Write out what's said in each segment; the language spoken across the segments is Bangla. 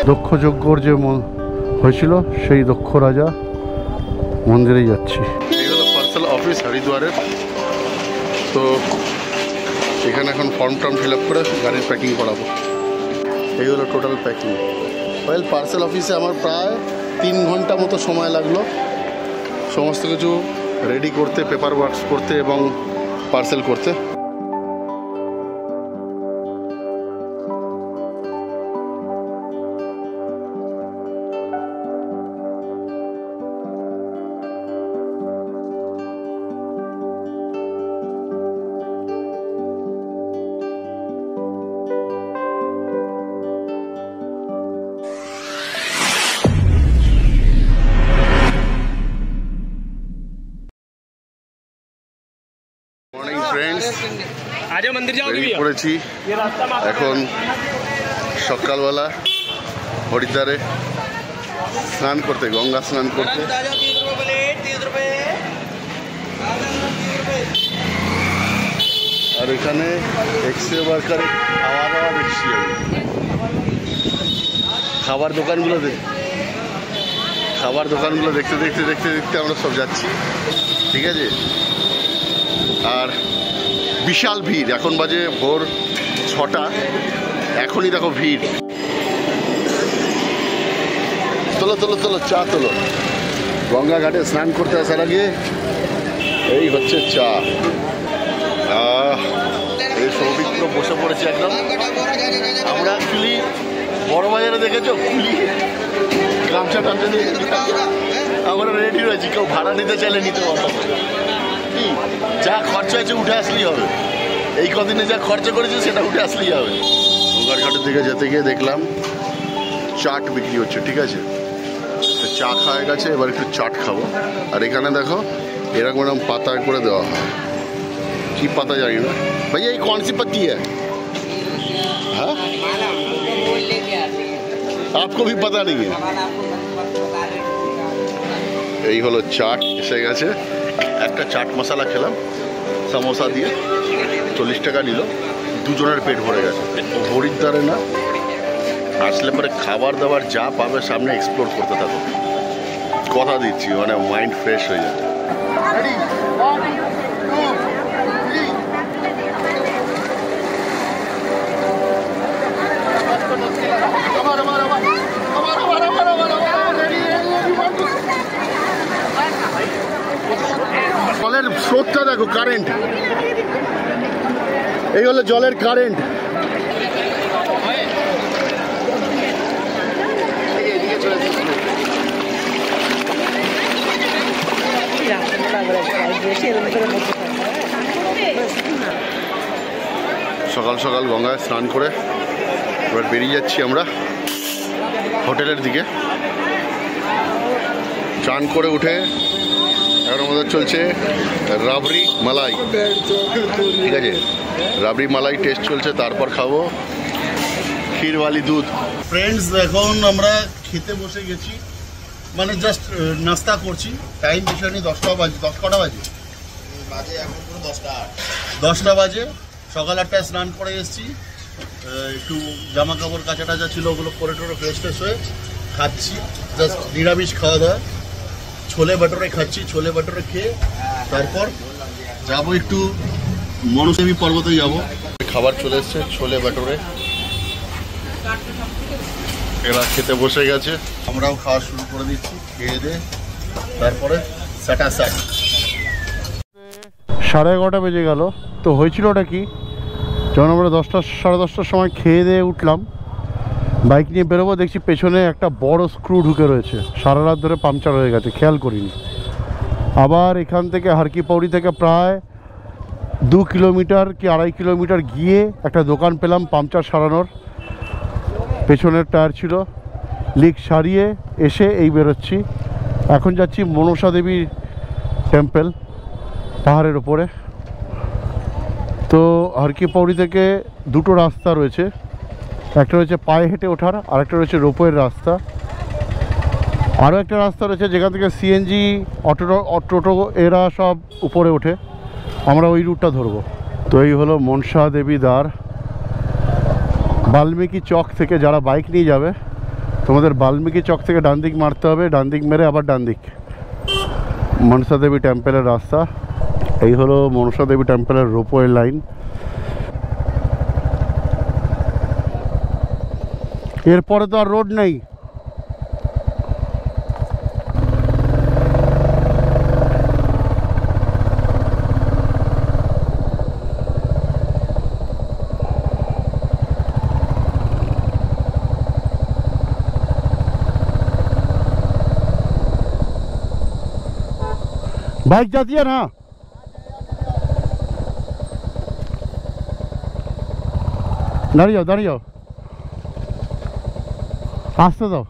দক্ষ যজ্ঞর যে হয়েছিল সেই দক্ষ রাজা মন্দিরে যাচ্ছি। এই হলো পার্সেল অফিস হরিদ্বারের। তো এখানে এখন ফর্ম টর্ম ফিল আপ করে গাড়ির প্যাকিং করাবো। এই হলো টোটাল প্যাকিং। ওয়েল, পার্সেল অফিসে আমার প্রায় 3 ঘন্টা মতো সময় লাগলো সমস্ত কিছু রেডি করতে, পেপার ওয়ার্কস করতে এবং পার্সেল করতে। পড়েছি এখন সকালবেলা হরিদ্বারে স্নান করতে, গঙ্গা স্নান করতে। আর এখানে এক্সরে ওয়ার্কারে খাওয়া দাওয়া দেখছি আমি। খাবার দোকানগুলো দেখতে দেখতে দেখতে দেখতে আমরা সব যাচ্ছি, ঠিক আছে। আর বিশাল ভিড়, এখন বাজে ভোর 6টা, এখনই দেখো ভিড়। তোলো তোলো তোলো, চা তোলো। গঙ্গা ঘাটে স্নান করতে আসার আগে এই হচ্ছে চা। এই সৌভিত্র বসে পড়েছে একদম। আমরা অ্যাকচুয়ালি বড় বাজারে দেখেছো কুলি গামছা টামছা নিয়ে আমরা রেডি রয়েছি, কেউ ভাড়া নিতে চাইলে নিতে পারবো। যা খরচা আছে উঠে আসলেই হবে, এই কদিনে যা খরচা করেছে সেটা উঠে আসলেই হবে। গঙ্গার ঘাটের দিকে যেতে গিয়ে দেখলাম চাট বিক্রি হচ্ছে, ঠিক আছে। তো চা খাওয়া গেছে, এবার একটু চাট খাবো। আর এখানে দেখো এরকম এরকম পাতা করে দেওয়া হয়, কি পাতা জানি না ভাইয়া, এই कौन सी पत्ती है? हाँ, आपको भी पता नहीं है? এই হলো চাট এসে গেছে। একটা চাট মশলা খেলাম সমোসা দিয়ে, 40 টাকা নিল, দুজনের পেট ভরে গেছে। হরিদ্বারে না আসলে পরে খাবার দাবার যা পাবে সামনে এক্সপ্লোর করতে থাকো, কথা দিচ্ছি, মানে মাইন্ড ফ্রেশ হয়ে যাবে। জলের স্রোতটা দেখো, কারেন্ট, এই হলো জলের কারেন্ট। সকাল সকাল গঙ্গায় স্নান করে এবার বেরিয়ে যাচ্ছি আমরা হোটেলের দিকে। চান করে উঠে এখন আমাদের চলছে রাবড়ি মালাই, ঠিক আছে। রাবড়ি মালাই টেস্ট চলছে, তারপর খাবো ক্ষীরওয়ালি দুধ। ফ্রেন্ডস, এখন আমরা খেতে বসে গেছি, মানে জাস্ট নাস্তা করছি। টাইম বিষয় নেই, 10টা বাজে। 10 কটা বাজে? এখন পুরো 10টা বাজে। সকাল 8টায় স্নান করে এসেছি, একটু জামা কাপড় কাচা টাচা ছিল, ওগুলো করে টোরে ফ্রেশ ট্রেশ হয়ে খাচ্ছি। জাস্ট নিরামিষ খাওয়া দাওয়া, ছোলে বাটোরে খাচ্ছি। ছোলে বাটোরে খেয়ে তারপর যাবো একটু মনসেবী পর্বতে যাব। খাবার চলে এসছে, ছোলে বাটোরে, এরা খেতে বসে গেছে, আমরাও খাওয়া শুরু করে দিচ্ছি। খেয়ে দিয়ে তারপরে সাটা সাট। 11:30 বেজে গেল। তো হয়েছিল ওটা কি, যখন আমরা 10টা সাড়ে 10টার সময় খেয়ে দিয়ে উঠলাম, বাইক নিয়ে বেরোবো, দেখছি পেছনে একটা বড় স্ক্রু ঢুকে রয়েছে, সারা রাত ধরে পাংচার হয়ে গেছে, খেয়াল করিনি। আবার এখান থেকে হারকি পৌড়ি থেকে প্রায় 2 কিলোমিটার কি 2.5 কিলোমিটার গিয়ে একটা দোকান পেলাম পাংচার সারানোর। পেছনের টায়ার ছিল, লিক সারিয়ে এসে এই বেরোচ্ছি। এখন যাচ্ছি মনসা দেবী টেম্পল পাহাড়ের ওপরে। তো হারকি পৌড়ি থেকে দুটো রাস্তা রয়েছে, একটা রয়েছে পায়ে হেঁটে ওঠার, আর একটা রয়েছে রোপওয়ের রাস্তা। আরও একটা রাস্তা রয়েছে যেখান থেকে সিএনজি, টোটো এরা সব উপরে ওঠে, আমরা ওই রুটটা ধরবো। তো এই হলো মনসা দেবী দ্বার। বাল্মীকি চক থেকে যারা বাইক নিয়ে যাবে তোমাদের বাল্মীকি চক থেকে ডান দিক মারতে হবে, ডান দিক মেরে আবার ডান দিক। মনসা দেবী টেম্পলের রাস্তা এই হলো, মনসা দেবী টেম্পলের রোপওয়ে লাইন। এরপরে তো আর রোড নেই। बाइक जाती है ना, दाঁড়িয়ে যাও, আসতে দাও।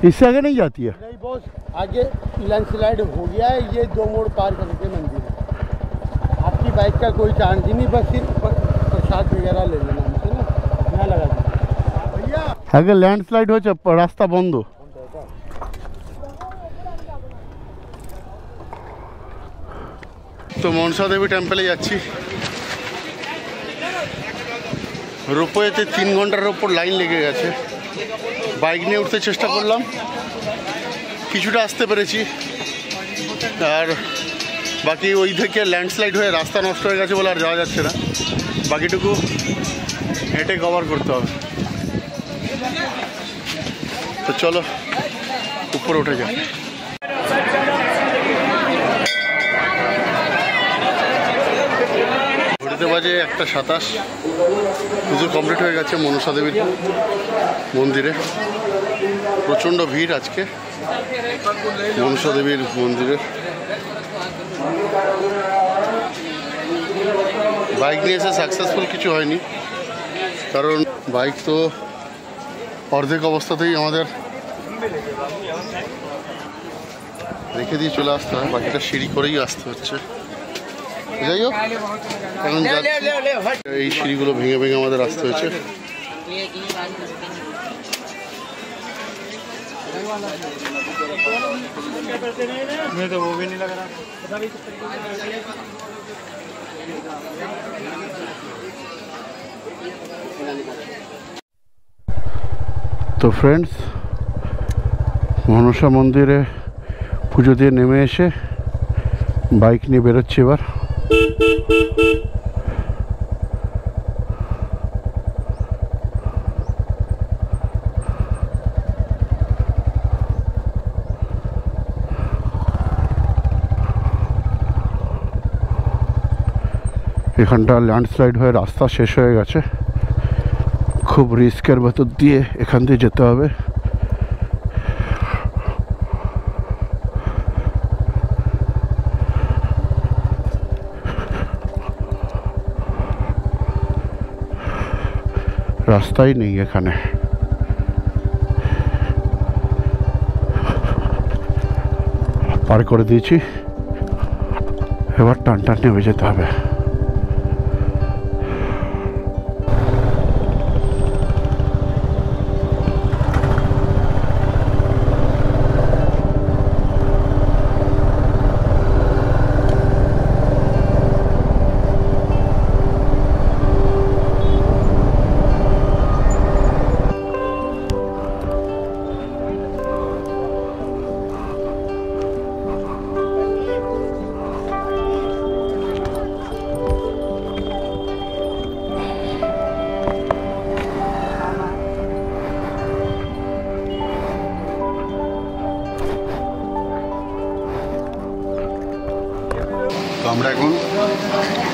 इससे आगे नहीं जाती है? नहीं बॉस, आगे लैंडस्लाइड हो गया है, ये 2 मोड़ पार करके मंदिर है। आपकी बाइक का कोई चार्ज ही नहीं, बस सिर्फ प्रसाद वगैरह ले लेना हमसे ना, यहाँ लगा दीजिए भैया। आगे लैंडस्लाइड हो रास्ता बंद। तो মনসা দেবী টেম্পলে যাচ্ছি। রোপওয়েতে 3 ঘন্টার ওপর লাইন লেগে গেছে। বাইক নিয়ে উঠতে চেষ্টা করলাম, কিছুটা আসতে পেরেছি, আর বাকি ওই থেকে ল্যান্ডস্লাইড হয়ে রাস্তা নষ্ট হয়ে গেছে বলে আর যাওয়া যাচ্ছে না। বাকিটুকু হেঁটে কভার করতে হবে। তো চলো উপরে উঠে যাই। ঘড়িতে বাজে 1:27, পুজো কমপ্লিট হয়ে গেছে মনসা দেবীর মন্দিরে। প্রচণ্ড ভিড় আজকে মনসা দেবীর মন্দিরে। বাইক নিয়ে এসে সাকসেসফুল কিছু হয়নি, কারণ বাইক তো অর্ধেক অবস্থাতেই আমাদের রেখে দিয়ে চলে আসতে হয়, বাকিটা সিঁড়ি করেই আসতে হচ্ছে। যাই হোক, এখন এই সিঁড়িগুলো ভেঙে ভেঙে আমাদের আসতে হয়েছে। तो वो भी नहीं लग रहा। তো ফ্রেন্ডস, মনসা মন্দিরে পুজো দিয়ে নেমে এসে বাইক নিয়ে বেরোচ্ছি এবার। এখানটা ল্যান্ডস্লাইড হয়ে রাস্তা শেষ হয়ে গেছে, খুব রিস্কের ভেতর দিয়ে এখান দিয়ে যেতে হবে। রাস্তাই নেই এখানে। পার করে দিয়েছি, এবার টান টান নেমে যেতে হবে। তো আমরা এখন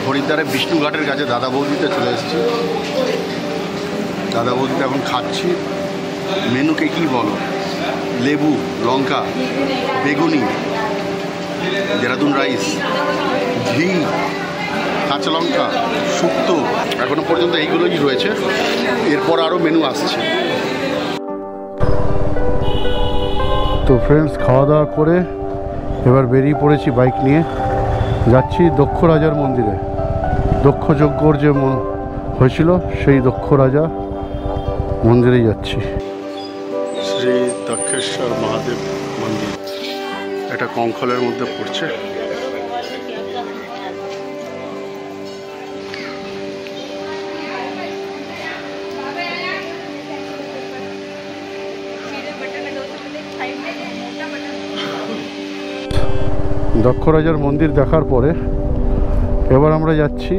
হরিদ্বারে বিষ্ণুঘাটের কাছে দাদা বৌদিতে চলে এসেছি। দাদা বৌদিতে এখন খাচ্ছি। মেনুকে কি বলো, লেবু, লঙ্কা, বেগুনি, দেরাদুন রাইস, ঘি, কাঁচা লঙ্কা, শুক্তো, এখনো পর্যন্ত এইগুলোই রয়েছে। এরপর আরও মেনু আসছে। তো ফ্রেন্ডস, খাওয়া দাওয়া করে এবার বেরিয়ে পড়েছি বাইক নিয়ে, যাচ্ছি দক্ষ রাজার মন্দিরে। দক্ষ যজ্ঞর যে হয়েছিল সেই দক্ষ রাজা মন্দিরেই যাচ্ছি। শ্রী দক্ষেশ্বর মহাদেব মন্দির, এটা কঙ্খলের মধ্যে পড়ছে। দক্ষ রাজার মন্দির দেখার পরে এবার আমরা যাচ্ছি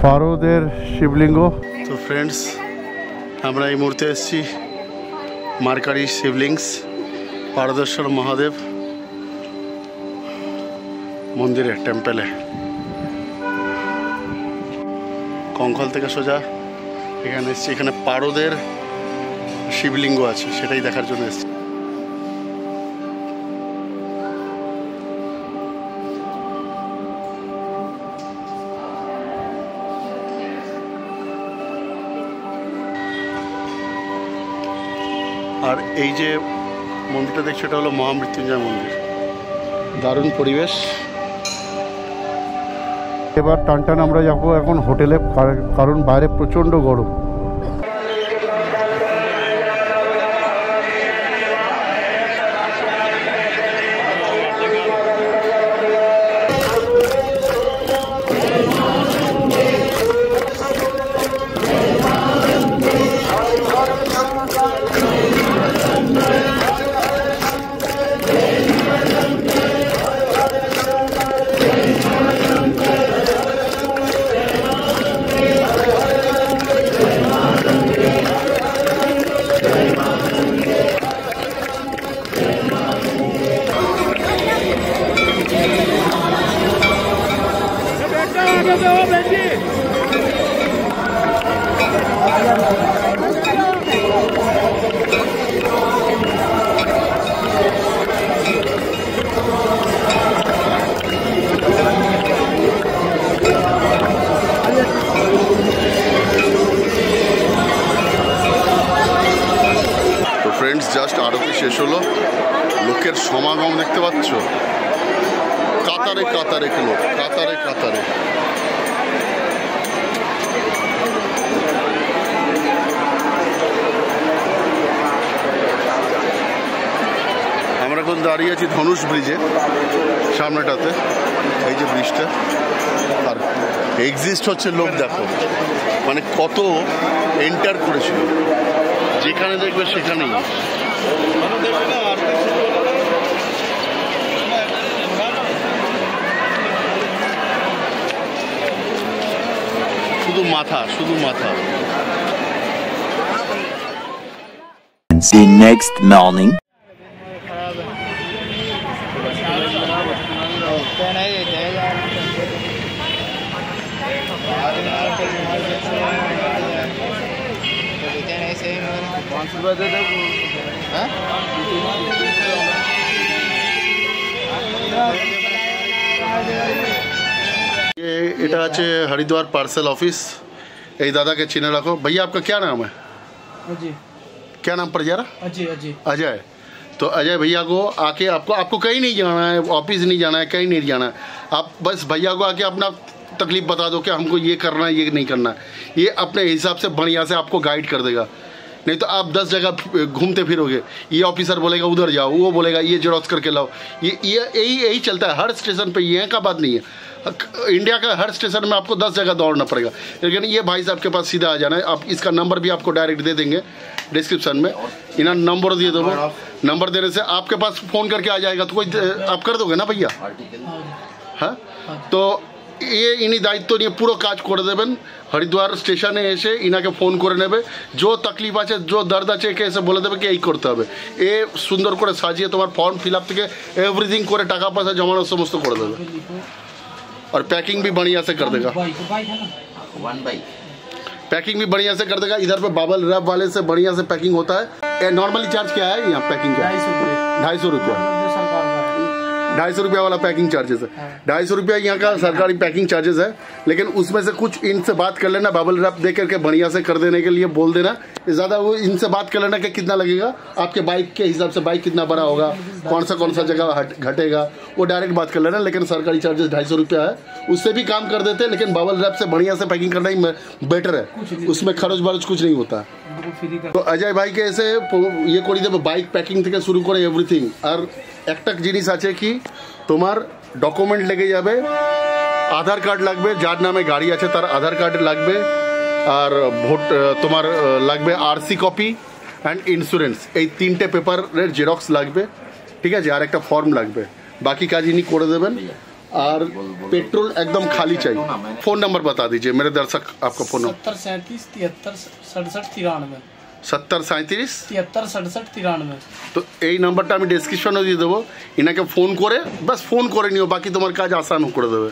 পারদের শিবলিঙ্গ। তো ফ্রেন্ডস, আমরা এই মুহূর্তে এসেছি মার্কারি শিবলিংস পারদেশ্বর মহাদেব মন্দিরে, টেম্পেলে। কঙ্খল থেকে সোজা এখানে এসেছি। এখানে পারদের শিবলিঙ্গ আছে, সেটাই দেখার জন্য এসেছি। আর এই যে মন্দিরটা দেখছি, এটা হলো মহামৃত্যুঞ্জয় মন্দির। দারুণ পরিবেশ। এবার টানটান আমরা যাবো এখন হোটেলে, কারণ বাইরে প্রচণ্ড গরম। জাস্ট আরতি শেষ হলো, লোকের সমাগম দেখতে পাচ্ছ, কাতারে কাতারে লোক, কাতারে কাতারে। আমরা এখন দাঁড়িয়ে আছি ধনুষ ব্রিজে সামনেটাতে, এই যে ব্রিজটা, আর এক্সিস্ট হচ্ছে লোক দেখো, মানে কত এন্টার করেছিল, যেখানে দেখবে সেখানেই। শুধু মাথা, শুধু মাথা। The next morning. এটা আছে हरिद्वार पार्सल ऑफिस। এই দাদাকে চিনে রাখো। भैया आपका क्या नाम है? अजय। क्या नाम पड़ जा रहा? अजय। अजय। अजय। तो अजय भैया को आके आपको कहीं नहीं जाना है, ऑफिस नहीं जाना है, कहीं नहीं जाना है। आप बस भैया को आके अपना तकलीफ बता दो कि हमको ये करना है, ये नहीं करना है। ये अपने हिसाब से बढ़िया से आपको गाइड कर देगा। नहीं तो आप 10 जगह घूमते फिरोगे, ये ऑफिसर बोलेगा उधर जाओ, वो बोलेगा ये जेरॉक्स करके लाओ। ये यही चलता है हर स्टेशन पे। ये का बात नहीं है, इंडिया का हर स्टेशन में आपको 10 जगह दौड़ना पड़ेगा। लेकिन ये भाई साहब के पास सीधा आ जाना है। आप इसका नंबर भी आपको डायरेक्ट दे देंगे डिस्क्रिप्शन में। इन्हें नंबर दिए दो, नंबर देने से आपके पास फ़ोन करके आ जाएगा। तो कोई आप कर दोगे ना भैया? हाँ, तो ये इन्हीं दायित्व নিয়ে পুরো কাজ করে দেবেন। হরিদ্বার স্টেশনে এসে ইনাকে ফোন করে নেবে, जो तकलीफ আছে, जो दर्द আছে, একে এসে বলে দেবে কি এই করতে হবে। এ সুন্দর করে সাজিয়ে তোমার ফর্ম ফিল আপ থেকে এভরিথিং করে টাকা পয়সা জমানো সমস্ত করে দেবে। और पैकिंग भी बढ़िया से कर देगा। पैकिंग भी बढ़िया से कर देगा। इधर पे बबल रैप वाले से बढ़िया से पैकिंग होता है। नॉर्मली चार्ज क्या है यहाँ पैकिंग का? 250 रुपया। 250 रुपया वाला पैकिंग चार्जेस है। 250 रुपया यहाँ का सरकारी पैकिंग चार्जेस है, लेकिन उसमें से कुछ इनसे बात कर लेना, बबल रैप दे करके बढ़िया से कर देने के लिए बोल देना। ज़्यादा वो इनसे बात कर लेना कि कितना लगेगा आपके बाइक के हिसाब से, बाइक कितना बड़ा होगा, कौन सा जगह घटेगा, वो डायरेक्ट बात कर लेना। लेकिन सरकारी चार्जेस 250 रुपया है, उससे भी काम कर देते हैं, लेकिन बबल रैप से बढ़िया से पैकिंग करना ही बेटर है, उसमें खर्च बरच कुछ नहीं होता। तो अजय भाई के ऐसे ये করে দেবে বাইক প্যাকিং থেকে শুরু করে এভরিথিং। আর একটা জিনিস আছে কি, তোমার ডকুমেন্ট লেগে যাবে, আধার কার্ড লাগবে, যার নামে গাড়ি আছে তার আধার কার্ড লাগবে, আর ভোট তোমার লাগবে আরসি কপি অ্যান্ড ইন্স্যুরেন্স, এই তিনটে পেপারের জেরক্স লাগবে, ঠিক আছে। আর একটা ফর্ম লাগবে, বাকি কাজ ইনি করে দেবেন। और पेट्रोल एकदम खाली चाहिए। फ़ोन नंबर बता दीजिए मेरे दर्शक, आपका फ़ोन नंबर 7037736793। তো এই নাম্বারটা আমি ডেসক্রিপশনে দিয়ে দেবো, ইনাকে ফোন করে বাস ফোন করে নিও, বাকি তোমার কাজ আসান করে দেবে,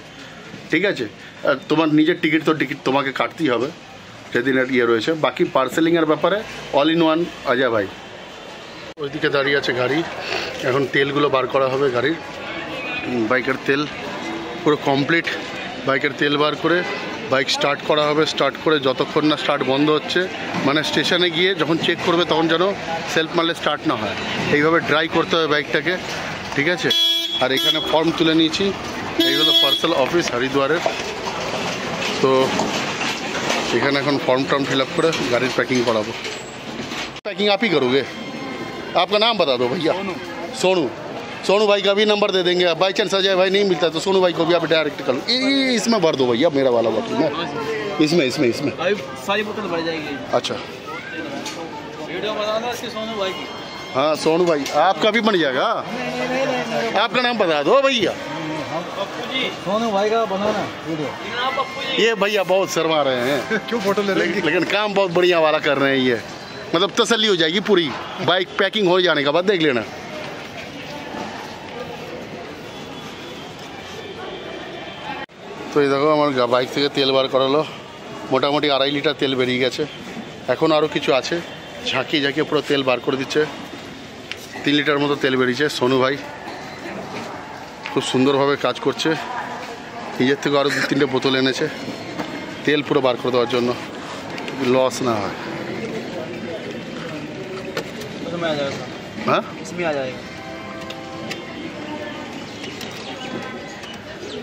ঠিক আছে। আর তোমার নিজের টিকিট তোমাকে কাটতেই হবে যেদিনের ইয়ে রয়েছে। বাকি পার্সেলিংয়ের ব্যাপারে অল ইন ওয়ান অজয় ভাই। ওইদিকে দাঁড়িয়ে আছে গাড়ি, এখন তেলগুলো বার করা হবে গাড়ির, বাইকের তেল পুরো কমপ্লিট। বাইকের তেল বার করে বাইক স্টার্ট করা হবে, স্টার্ট করে যতক্ষণ না স্টার্ট বন্ধ হচ্ছে, মানে স্টেশনে গিয়ে যখন চেক করবে তখন যেন সেলফ মারলে স্টার্ট না হয়, এইভাবে ড্রাই করতে হবে বাইকটাকে, ঠিক আছে। আর এখানে ফর্ম তুলে নিয়েছি, এই হলো পার্সেল অফিস হরিদ্বারের। তো এখানে এখন फॉर्म टर्म फिलअप করে গাড়ির पैकिंग कराबो। पैकिंग आप ही करोगे? आपका नाम बता दो भैया। सोनू। सोनू भाई का भी नंबर दे देंगे, बाई चांस अजय भाई नहीं मिलता तो सोनू भाई को भी आप डायरेक्ट कर लो। इसमें भर दो भैया, मेरा वाला बोतल में, इसमें इसमें इसमें सारी बोतल भर जाएगी। अच्छा वीडियो बनाना इसके सोनू भाई की। हाँ सोनू भाई आपका भी बन जाएगा। आपका नाम बता दो भैया। सोनू भाई का बनाना वीडियो। ये भैया बहुत शर्मा रहे हैं क्यों फोटो ले रहे हैं? लेकिन काम बहुत बढ़िया वाला कर रहे हैं, ये मतलब तसल्ली हो जाएगी पूरी, बाइक पैकिंग हो जाने के बाद देख लेना। তো এই দেখো আমার বাইক থেকে তেল বার করালো, মোটামুটি 2.5 লিটার তেল বেরিয়ে গেছে, এখন আরও কিছু আছে, ঝাঁকিয়ে ঝাঁকিয়ে পুরো তেল বার করে দিচ্ছে। 3 লিটার মতো তেল বেরিয়েছে। সোনু ভাই খুব সুন্দরভাবে কাজ করছে, নিজের থেকে আরও 2-3টে বোতল এনেছে তেল পুরো বার করে দেওয়ার জন্য, লস না হয়। इसमें आ जाएगा। हाँ इसमें आ जाएगा।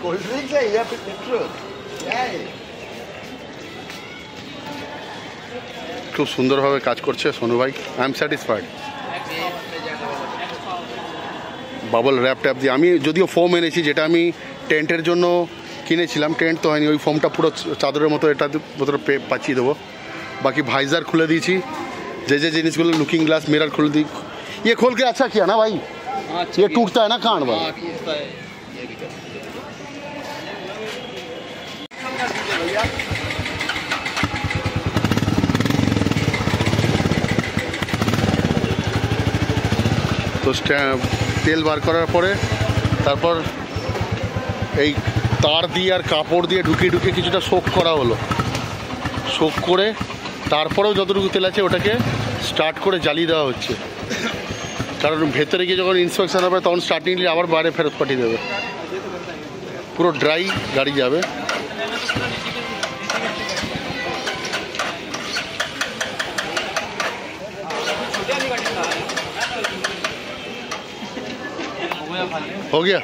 कोल्ड ड्रिंक है या फिर पेट्रोल? খুব সুন্দরভাবে কাজ করছে সোনু ভাই, I am satisfied. Bubble wrap tap দিয়ে, আমি যদিও ফোম এনেছি, যেটা আমি টেন্টের জন্য কিনেছিলাম, টেন্ট তো হয়নি, ওই ফোমটা পুরো চাদরের মতো এটা ভিতরে পাঠিয়ে দেবো। বাকি ভাইজার খুলে দিয়েছি, যে যে জিনিসগুলো, লুকিং গ্লাস, মিরর খুলে দিই। ये खोल के अच्छा किया ना भाई, ये टूटता है ना कान वाला। তো তেল বার করার পরে তারপর এই তার দিয়ে আর কাপড় দিয়ে ঢুকিয়ে ঢুকিয়ে কিছুটা সোক করা হলো, সোক করে তারপরেও যতটুকু তেল আছে ওটাকে স্টার্ট করে জ্বালিয়ে দেওয়া হচ্ছে, কারণ ভেতরে গিয়ে যখন ইন্সপেকশন হবে তখন স্টার্টিং নিয়ে আবার বাইরে ফেরত পাঠিয়ে দেবে, পুরো ড্রাই গাড়ি যাবে। हो गया,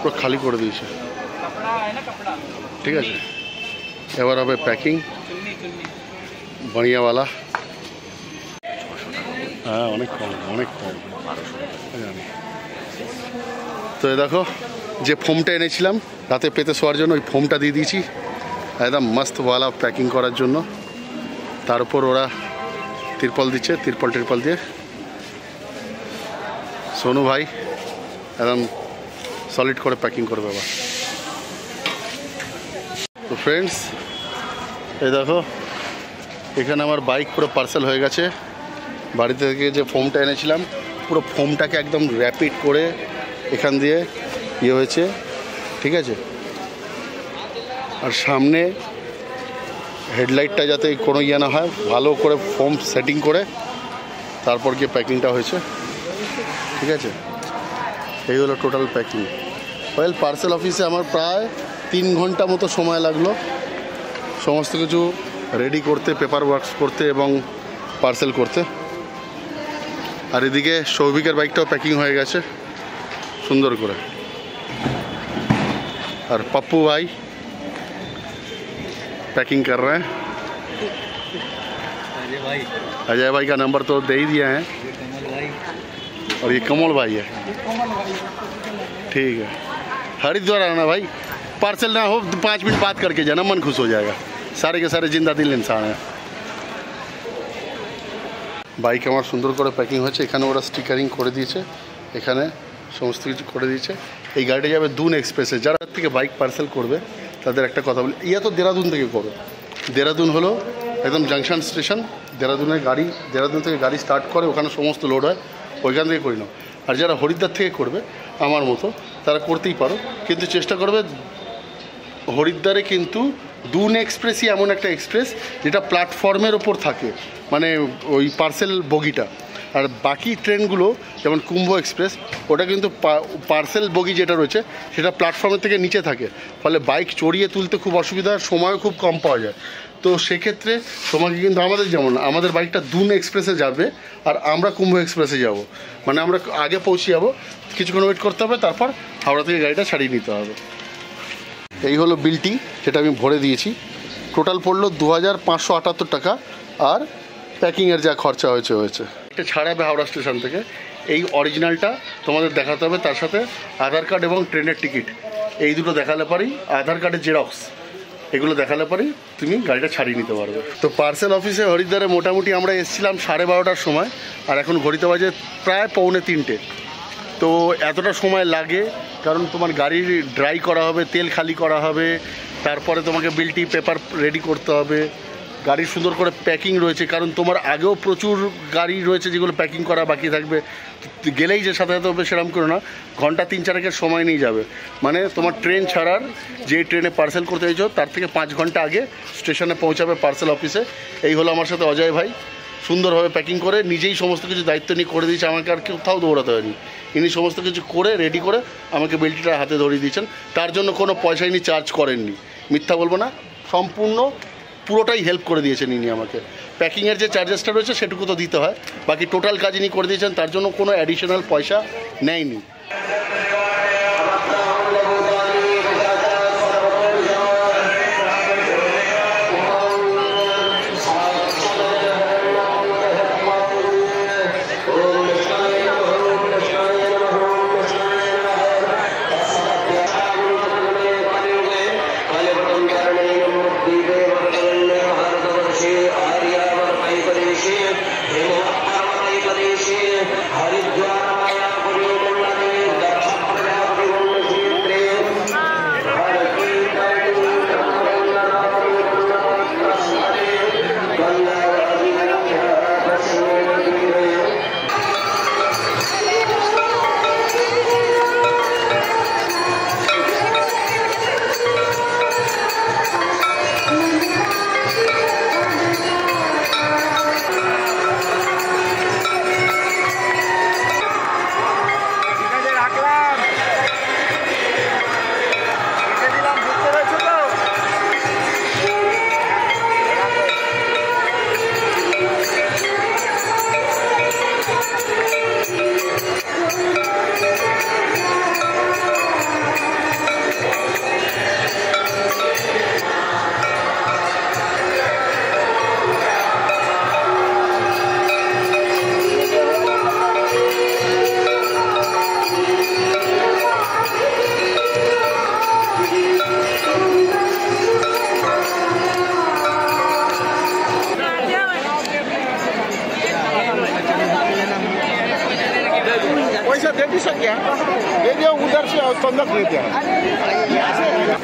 পুরো খালি করে দিয়েছে, ঠিক আছে। এবার হবে প্যাকিং बढ़िया হ্যাঁ অনেক কম, অনেক কম জানি। তো এই দেখো যে ফোমটা এনেছিলাম রাতে পেতে শোয়ার জন্য, ওই ফোমটা দিয়ে দিয়েছি একদম মস্তওয়ালা প্যাকিং করার জন্য। তার উপর ওরা তিরপল দিচ্ছে, তিরপল দিয়ে সোনু ভাই একদম সলিড করে প্যাকিং করবে আবার। তো ফ্রেন্ডস এই দেখো এখানে আমার বাইক পুরো পার্সেল হয়ে গেছে। বাড়ি থেকে যে ফোমটা এনেছিলাম পুরো ফোমটাকে একদম র্যাপিড করে এখান দিয়ে ইয়ে হয়েছে, ঠিক আছে। আর সামনে হেডলাইটটা যাতে কোনো ইয়ে না হয়, ভালো করে ফোম সেটিং করে তারপর গিয়ে প্যাকিংটা হয়েছে, ঠিক আছে। এই হলো টোটাল প্যাকিং। ওয়েল, পার্সেল অফিসে আমার প্রায় 3 ঘন্টা মতো সময় লাগলো সমস্ত কিছু রেডি করতে, পেপার ওয়ার্কস করতে এবং পার্সেল করতে। আর এদিকে সৌভিকের বাইকটাও প্যাকিং হয়ে গেছে সুন্দর করে। और पप्पू भाई पैकिंग कर रहे हैं। अजय भाई का नंबर तो दे ही दिया है। और ये कमल भाई है। ठीक है, हरिद्वार आना भाई, पार्सल ना हो 5 मिनट बात करके जाना, मन खुश हो जाएगा। सारे के सारे जिंदा दिल इंसान है। বাইক আমার সুন্দর করে প্যাকিং হয়েছে। এখানে ওরা স্টিকারিং করে দিয়েছে, এখানে সমস্ত কিছু করে দিয়েছে। এই গাড়িটা যাবে দুন এক্সপ্রেসে। যারা থেকে বাইক পার্সেল করবে তাদের একটা কথা বলি, ইয়া তো দেরাদুন থেকে করবে। দেরাদুন হলো একদম জাংশন স্টেশন। দেরাদুন থেকে গাড়ি স্টার্ট করে, ওখানে সমস্ত লোড হয়, ওইখান থেকে করি নাও। আর যারা হরিদ্বার থেকে করবে আমার মতো, তারা করতেই পারো, কিন্তু চেষ্টা করবে হরিদ্বারে কিন্তু দুন এক্সপ্রেসই এমন একটা এক্সপ্রেস যেটা প্ল্যাটফর্মের ওপর থাকে, মানে ওই পার্সেল বগিটা। আর বাকি ট্রেনগুলো যেমন কুম্ভ এক্সপ্রেস, ওটা কিন্তু পার্সেল বগি যেটা রয়েছে সেটা প্ল্যাটফর্মের থেকে নিচে থাকে, ফলে বাইক চড়িয়ে তুলতে খুব অসুবিধা, সময়ও খুব কম পাওয়া যায়। তো সেক্ষেত্রে তোমাকে কিন্তু আমাদের যেমন আমাদের বাইকটা দুন এক্সপ্রেসে যাবে আর আমরা কুম্ভ এক্সপ্রেসে যাব, মানে আমরা আগে পৌঁছে যাবো, কিছুক্ষণ ওয়েট করতে হবে, তারপর হাওড়া থেকে গাড়িটা ছাড়িয়ে নিতে হবে। এই হলো বিলটি যেটা আমি ভরে দিয়েছি। টোটাল পড়লো 2578 টাকা। আর প্যাকিংয়ের যা খরচা হয়েছে এটা ছাড়াবে হাওড়া স্টেশন থেকে। এই অরিজিনালটা তোমাদের দেখাতে হবে, তার সাথে আধার কার্ড এবং ট্রেনের টিকিট, এই দুটো দেখালে পারি, আধার কার্ডের জেরক্স, এগুলো দেখালে পারি তুমি গাড়িটা ছাড়িয়ে নিতে পারবে। তো পার্সেল অফিসে হরিদ্বারে মোটামুটি আমরা এসেছিলাম 12:30টার সময়, আর এখন ঘড়িতে বাজে প্রায় 2:45। তো এতটা সময় লাগে কারণ তোমার গাড়ির ড্রাই করা হবে, তেল খালি করা হবে, তারপরে তোমাকে বিলটি পেপার রেডি করতে হবে, গাড়ি সুন্দর করে প্যাকিং রয়েছে, কারণ তোমার আগেও প্রচুর গাড়ি রয়েছে যেগুলো প্যাকিং করা বাকি থাকবে। গেলেই যে সাথে হবে সেরকম করে না, ঘন্টা 3-4 সময় নিয়ে যাবে। মানে তোমার ট্রেন ছাড়ার, যে ট্রেনে পার্সেল করতে চাইছো তার থেকে 5 ঘন্টা আগে স্টেশনে পৌঁছাবে পার্সেল অফিসে। এই হলো আমার সাথে অজয় ভাই, সুন্দরভাবে প্যাকিং করে নিজেই সমস্ত কিছু দায়িত্ব নিয়ে করে দিয়েছে, আমাকে আর কোথাও দৌড়াতে হয়নি। ইনি সমস্ত কিছু করে রেডি করে আমাকে বেল্টটা হাতে ধরিয়ে দিয়েছেন, তার জন্য কোনো পয়সা ইনি চার্জ করেননি, মিথ্যা বলবো না, সম্পূর্ণ পুরোটাই হেল্প করে দিয়েছেন ইনি আমাকে। প্যাকিংয়ের যে চার্জেসটা রয়েছে সেটুকু তো দিতে হয়, বাকি টোটাল কাজ ইনি করে দিয়েছেন, তার জন্য কোনো অ্যাডিশনাল পয়সা নেয়নি।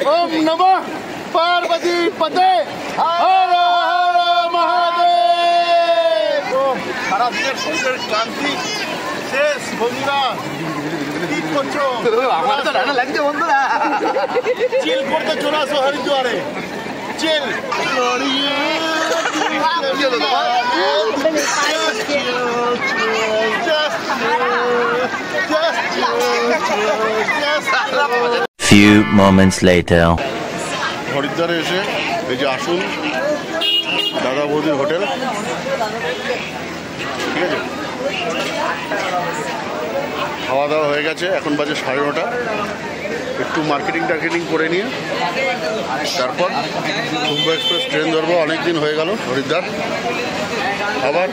ओम नमः पार्वती पते हर हर महादेव। সারা দিনের সন্ধ্যের ক্লান্তি শেষ বন্ধুরা, কি করছো? আমার তো রান্না লাগছে বন্ধুরা, চিল করতে চলে আসো হরিদ্বারে, চিল। Just Few moments later. হরিদ্বারে এসে এই যে আসুন দাদা বৌদির হোটেল, ঠিক আছে। খাওয়া দাওয়া হয়ে গেছে, এখন বাজে 9:30। একটু মার্কেটিং করে নিয়ে তারপর কুম্ভ এক্সপ্রেস ট্রেন ধরবো। অনেক দিন হয়ে গেল হরিদ্বার, আবার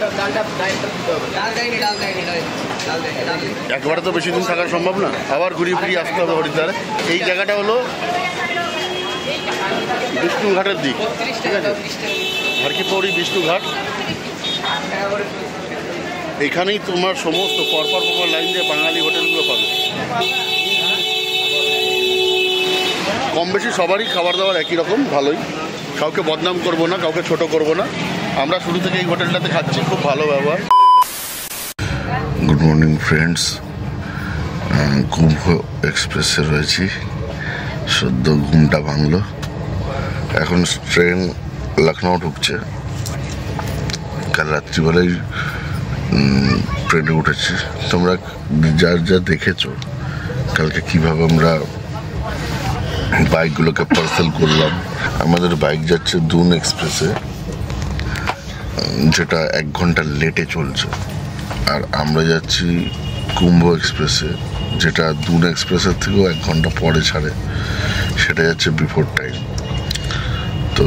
একবারে তো বেশি দিন থাকা সম্ভব না, আবার ঘুরিয়ে ফিরিয়ে আসতে হবে হরিদ্বারে। এই জায়গাটা হলো বিষ্ণুঘাটের দিক, ঠিক আছে, হারকিপৌড়ি বিষ্ণুঘাট। এখানেই তোমার সমস্ত পরপর লাইন দিয়ে বাঙালি হোটেলগুলো পাবে। কম বেশি সবারই খাবার দাবার একই রকম, ভালোই। কাউকে বদনাম করব না, কাউকে ছোট করব না। আমরা শুরু থেকে এই হোটেলটাতে খাচ্ছি, খুব ভালো ব্যবহার। গুড মর্নিং ফ্রেন্ডস, কুম্ভ এক্সপ্রেসে রয়েছি, সদ্য ঘুমটা ভাঙলো। এখন ট্রেন লখনৌ ঢুকছে। কাল রাত্রিবেলায় ট্রেনে উঠেছি। তোমরা যা দেখেছো কালকে কিভাবে আমরা বাইকগুলোকে পার্সেল করলাম। আমাদের বাইক যাচ্ছে দুন এক্সপ্রেসে, যেটা 1 ঘন্টা লেটে চলছে, আর আমরা যাচ্ছি কুম্ভ এক্সপ্রেসে, যেটা দুন এক্সপ্রেসের থেকেও 1 ঘন্টা পরে ছাড়ে, সেটা যাচ্ছে বিফোর টাইম। তো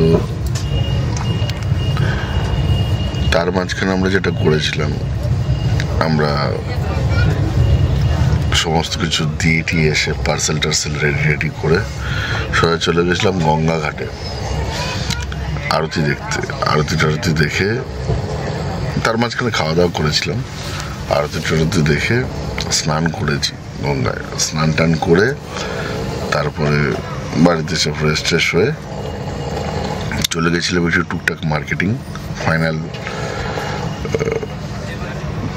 তার মাঝখানে আমরা যেটা করেছিলাম, আমরা সমস্ত কিছু দিয়ে এসে পার্সেল রেডি করে সবাই চলে গেছিলাম গঙ্গা ঘাটে আরতি দেখতে। আরতি দেখে তার মাঝখানে খাওয়া দাওয়া করেছিলাম। আরতি দেখে স্নান করেছি গঙ্গায়। স্নান টান করে তারপরে বাড়িতে এসে ফ্রেশ হয়ে চলে গেছিলাম একটু টুকটাক মার্কেটিং, ফাইনাল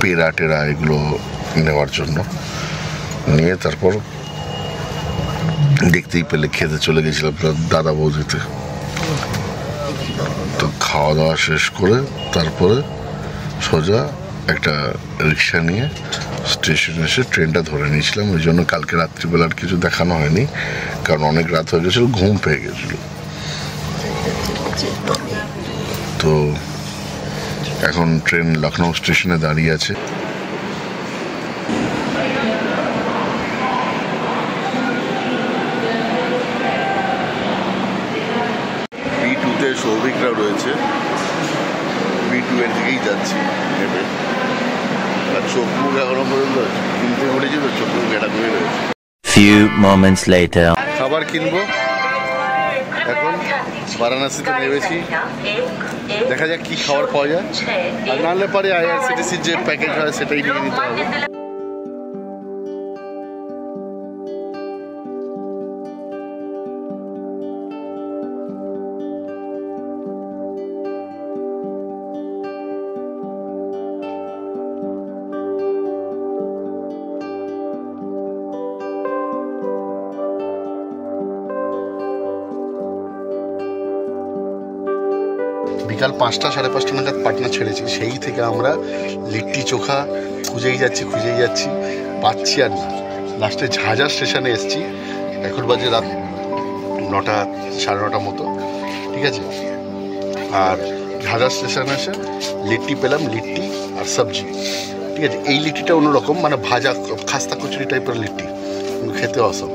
পেরা এগুলো নেওয়ার জন্য। নিয়ে তারপর দেখতেই পেলে খেতে চলে গেছিলাম দাদা বৌদিতে। তো খাওয়া দাওয়া শেষ করে তারপরে সোজা একটা রিক্সা নিয়ে স্টেশনে এসে ট্রেনটা ধরে নিয়েছিলাম। ওই জন্য কালকে রাত্রিবেলার কিছু দেখানো হয়নি, কারণ অনেক রাত হয়ে গেছিলো, ঘুম পেয়ে গেছিলো। তো এখন ট্রেন লখনৌ স্টেশনে দাঁড়িয়ে আছে। B2-তে সৌভিকরা রয়েছে, B2 এর দিকেই যাচ্ছি নেবে। আর চোখ মুখ এখনো পর্যন্ত কিনতে পড়েছি, তো চোখ মুখ এটা করে রয়েছে। Few moments later. খাবার কিনবো, এখন বারাণসীতে নেমেছি, দেখা যাক কি খাবার পাওয়া যায়। আর নাহলে পরে IRCTC যে প্যাকেজ হয় সেটাই নিয়ে নিতে হবে। বিকাল 5টা 5:30 নাগাদ পাটনা ছেড়েছি। সেই থেকে আমরা লিট্টি চোখা খুঁজেই যাচ্ছি, পাচ্ছি আর না। লাস্টে ঝাঁঝার স্টেশনে এসেছি, এখন বাজে রাত 9টা 9:30 মতো, ঠিক আছে। আর ঝাঁঝার স্টেশনে এসে লিট্টি পেলাম, লিট্টি আর সবজি, ঠিক আছে। এই লিট্টিটা অন্যরকম, মানে ভাজা খাস্তা কচুরি টাইপের লিট্টি, খেতে অসম।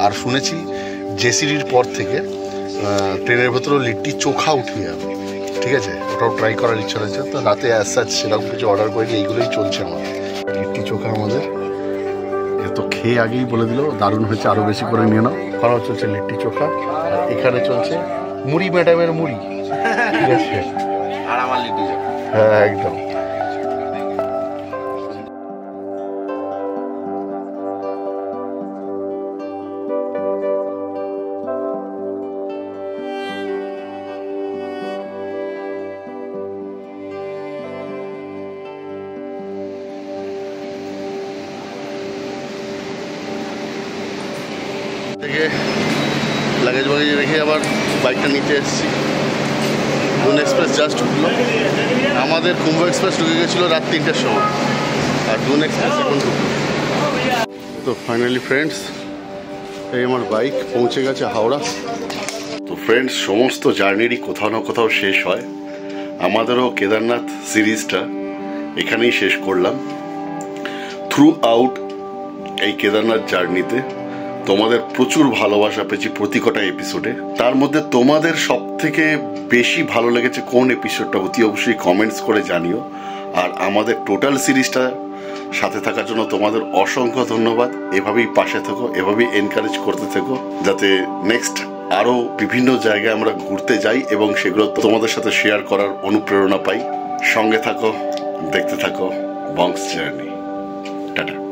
আর শুনেছি জেসিডির পর থেকে ট্রেনের ভেতরেও লিট্টি চোখা উঠিয়ে যাবে, ঠিক আছে। ওটাও ট্রাই করার ইচ্ছা রয়েছে। তো রাতে অ্যাজ সেরকম কিছু অর্ডার করিনি, এইগুলোই চলছে আমাদের। লিট্টি চোখা আমাদের এত খেয়ে আগেই বলে দিল দারুণ হয়েছে, আরও বেশি করে নিয়ে নাও। খাওয়া চলছে লিট্টি চোখা, আর এখানে চলছে মুড়ি ম্যাডামের মুড়ি, ঠিক আছে। আর আমার লিট্টি চোখা, হ্যাঁ একদম। থেকে লাগেজ রেখে আবার বাইকটা নিতে এসেছি। দুন এক্সপ্রেস জাস্ট ঢুকলো। আমাদের কুম্ভ এক্সপ্রেস ঢুকে গেছিলো রাত 3টার সময়, আর দুন এক্সপ্রেস এখন ঢুকলো। তো ফাইনালি ফ্রেন্ডস, এই আমার বাইক পৌঁছে গেছে হাওড়া। তো ফ্রেন্ডস, সমস্ত জার্নিরই কোথাও না কোথাও শেষ হয়। আমাদেরও কেদারনাথ সিরিজটা এখানেই শেষ করলাম। থ্রু আউট এই কেদারনাথ জার্নিতে তোমাদের প্রচুর ভালোবাসা পেয়েছি প্রতি কটা এপিসোডে। তার মধ্যে তোমাদের সব থেকে বেশি ভালো লেগেছে কোন এপিসোডটা অতি অবশ্যই কমেন্টস করে জানিও। আর আমাদের টোটাল সিরিজটা সাথে থাকার জন্য তোমাদের অসংখ্য ধন্যবাদ। এভাবেই পাশে থেকো, এভাবেই এনকারেজ করতে থেকো, যাতে নেক্সট আরও বিভিন্ন জায়গায় আমরা ঘুরতে যাই এবং সেগুলো তোমাদের সাথে শেয়ার করার অনুপ্রেরণা পাই। সঙ্গে থাকো, দেখতে থাকো বংস জার্নি। টাটা।